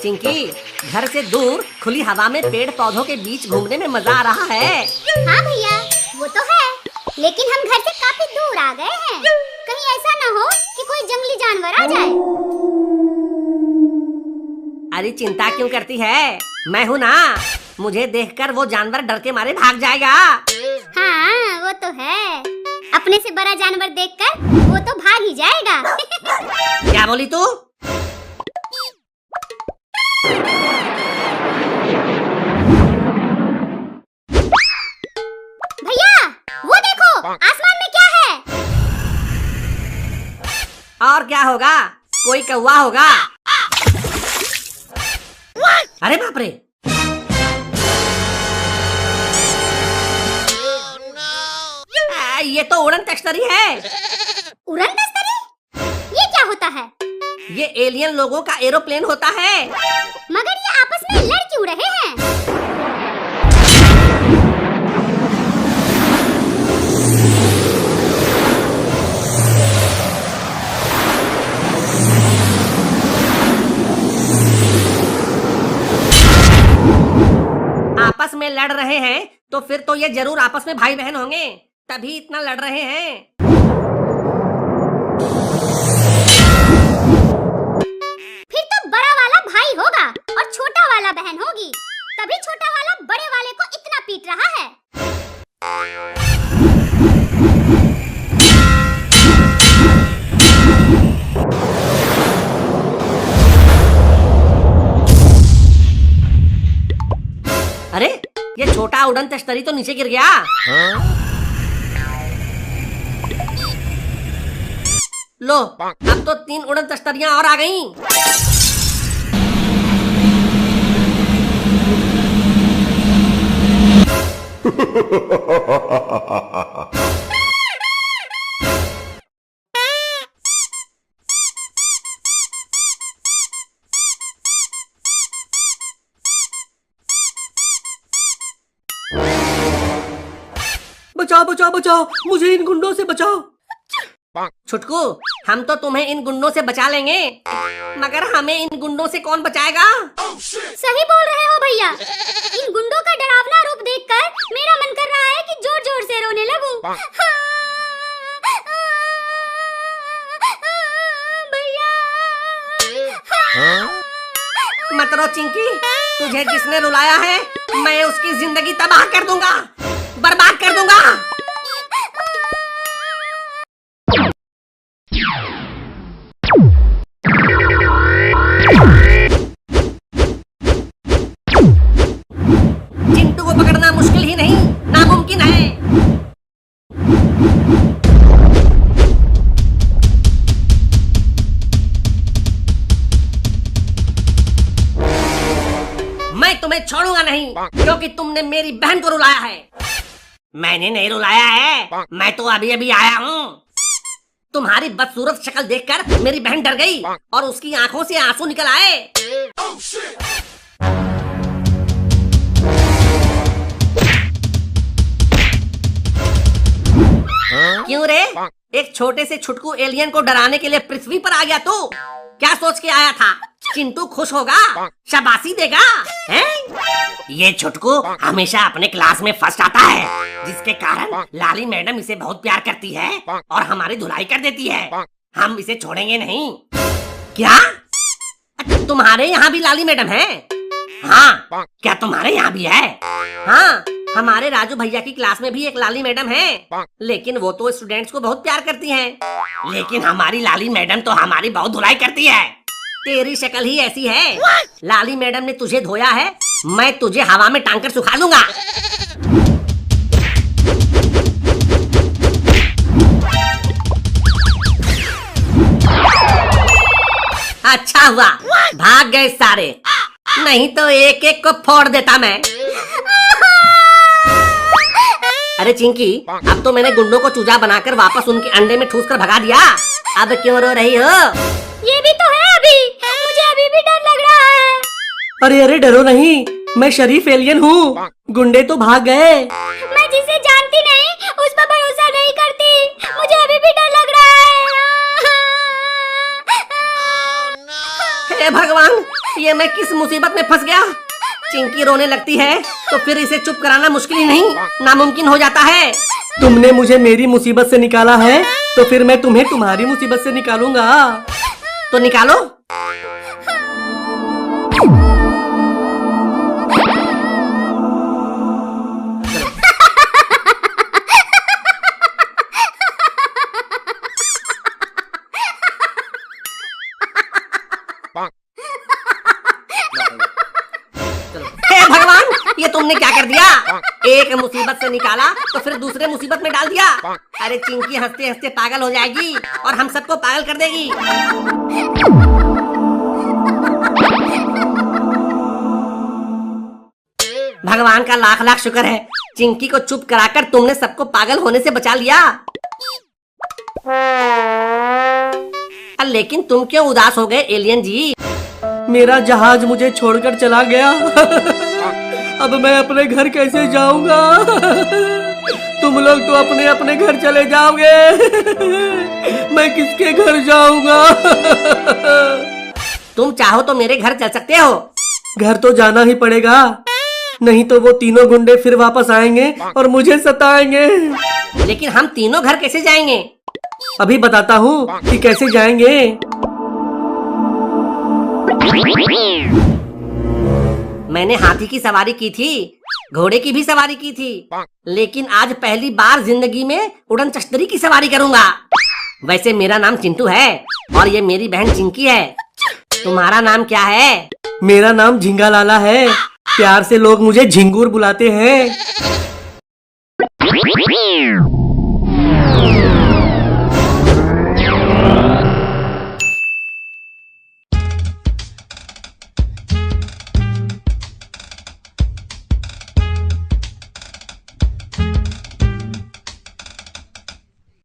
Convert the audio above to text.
चिंकी, घर से दूर खुली हवा में पेड़ पौधों के बीच घूमने में मजा आ रहा है। हाँ भैया, वो तो है, लेकिन हम घर से काफी दूर आ गए हैं। कहीं ऐसा न हो कि कोई जंगली जानवर आ जाए। अरे चिंता क्यों करती है, मैं हूँ ना। मुझे देखकर वो जानवर डर के मारे भाग जाएगा। हाँ वो तो है, अपने से बड़ा जानवर देखकर वो तो भाग ही जाएगा। क्या बोली तू? भैया वो देखो, आसमान में क्या है? और क्या होगा, कोई कौवा होगा। अरे बाप रे, ये तो उड़न तश्तरी है। उड़न तश्तरी? ये क्या होता है? ये एलियन लोगों का एरोप्लेन होता है। मगर ये आपस में लड़ क्यों रहे हैं? आपस में लड़ रहे हैं तो फिर तो ये जरूर आपस में भाई बहन होंगे, तभी इतना लड़ रहे हैं। फिर तो बड़ा वाला भाई होगा और छोटा वाला बहन होगी, तभी छोटा वाला बड़े वाले को इतना पीट रहा है। अरे ये छोटा उड़न तश्तरी तो नीचे गिर गया। लो, अब तो 3 उड़न तश्तरियां और आ गईं। बचाओ बचाओ बचाओ, मुझे इन गुंडों से बचाओ। छुटकू, हम तो तुम्हें इन गुंडों से बचा लेंगे, मगर हमें इन गुंडों से कौन बचाएगा? सही बोल रहे हो भैया, इन गुंडों का डरावना रूप देखकर मेरा मन कर रहा है कि जोर जोर से रोने लगूं। भैया। मत रो चिंकी, तुझे जिसने रुलाया है मैं उसकी जिंदगी तबाह कर दूंगा, बर्बाद कर दूंगा। चिंटू को पकड़ना मुश्किल ही नहीं, नामुमकिन है। मैं तुम्हें छोड़ूंगा नहीं, क्योंकि तुमने मेरी बहन को रुलाया है। मैंने नहीं रुलाया है, मैं तो अभी अभी आया हूँ। तुम्हारी बदसूरत शक्ल देखकर मेरी बहन डर गई और उसकी आंखों से आंसू निकल आए। क्यों रे, एक छोटे से छुटकू एलियन को डराने के लिए पृथ्वी पर आ गया तू? क्या सोच के आया था? चिंटू खुश होगा, शाबाशी देगा, हैं? ये छुटकू हमेशा अपने क्लास में फर्स्ट आता है, जिसके कारण लाली मैडम इसे बहुत प्यार करती है और हमारी धुलाई कर देती है। हम इसे छोड़ेंगे नहीं। क्या? अच्छा, तुम्हारे यहाँ भी लाली मैडम है? हाँ, क्या तुम्हारे यहाँ भी है? हाँ, हमारे राजू भैया की क्लास में भी एक लाली मैडम है, लेकिन वो तो स्टूडेंट्स को बहुत प्यार करती हैं। लेकिन हमारी लाली मैडम तो हमारी बहुत धुलाई करती है। तेरी शक्ल ही ऐसी है। लाली मैडम ने तुझे धोया है, मैं तुझे हवा में टांग कर सुखा दूंगा। अच्छा हुआ भाग गए सारे, नहीं तो एक एक को फोड़ देता मैं। अरे चिंकी, अब तो मैंने गुंडों को चूजा बनाकर वापस उनके अंडे में ठूस कर भगा दिया। अब क्यों रो रही हो? ये भी तो है, अभी मुझे अभी भी डर लग रहा है। अरे अरे डरो नहीं, मैं शरीफ एलियन हूँ। गुंडे तो भाग गए। मैं हे भगवान, ये मैं किस मुसीबत में फंस गया। चिंकी रोने लगती है तो फिर इसे चुप कराना मुश्किल ही नहीं नामुमकिन हो जाता है। तुमने मुझे मेरी मुसीबत से निकाला है तो फिर मैं तुम्हें तुम्हारी मुसीबत से निकालूंगा। तो निकालो। हे भगवान, ये तुमने क्या कर दिया। एक मुसीबत से निकाला तो फिर दूसरे मुसीबत में डाल दिया। अरे चिंकी हंसते हंसते पागल हो जाएगी और हम सबको पागल कर देगी। भगवान का लाख लाख शुक्र है, चिंकी को चुप कराकर तुमने सबको पागल होने से बचा लिया। लेकिन तुम क्यों उदास हो गए एलियन जी। मेरा जहाज मुझे छोड़कर चला गया। अब मैं अपने घर कैसे जाऊंगा। तुम लोग तो अपने अपने घर चले जाओगे। मैं किसके घर जाऊंगा। तुम चाहो तो मेरे घर चल सकते हो। घर तो जाना ही पड़ेगा, नहीं तो वो तीनों गुंडे फिर वापस आएंगे और मुझे सताएंगे। लेकिन हम तीनों घर कैसे जाएंगे। अभी बताता हूँ कि कैसे जाएंगे। मैंने हाथी की सवारी की थी, घोड़े की भी सवारी की थी, लेकिन आज पहली बार जिंदगी में उड़न चश्तरी की सवारी करूंगा। वैसे मेरा नाम चिंटू है और ये मेरी बहन चिंकी है। तुम्हारा नाम क्या है। मेरा नाम झिंगा लाला है, प्यार से लोग मुझे झिंगूर बुलाते हैं।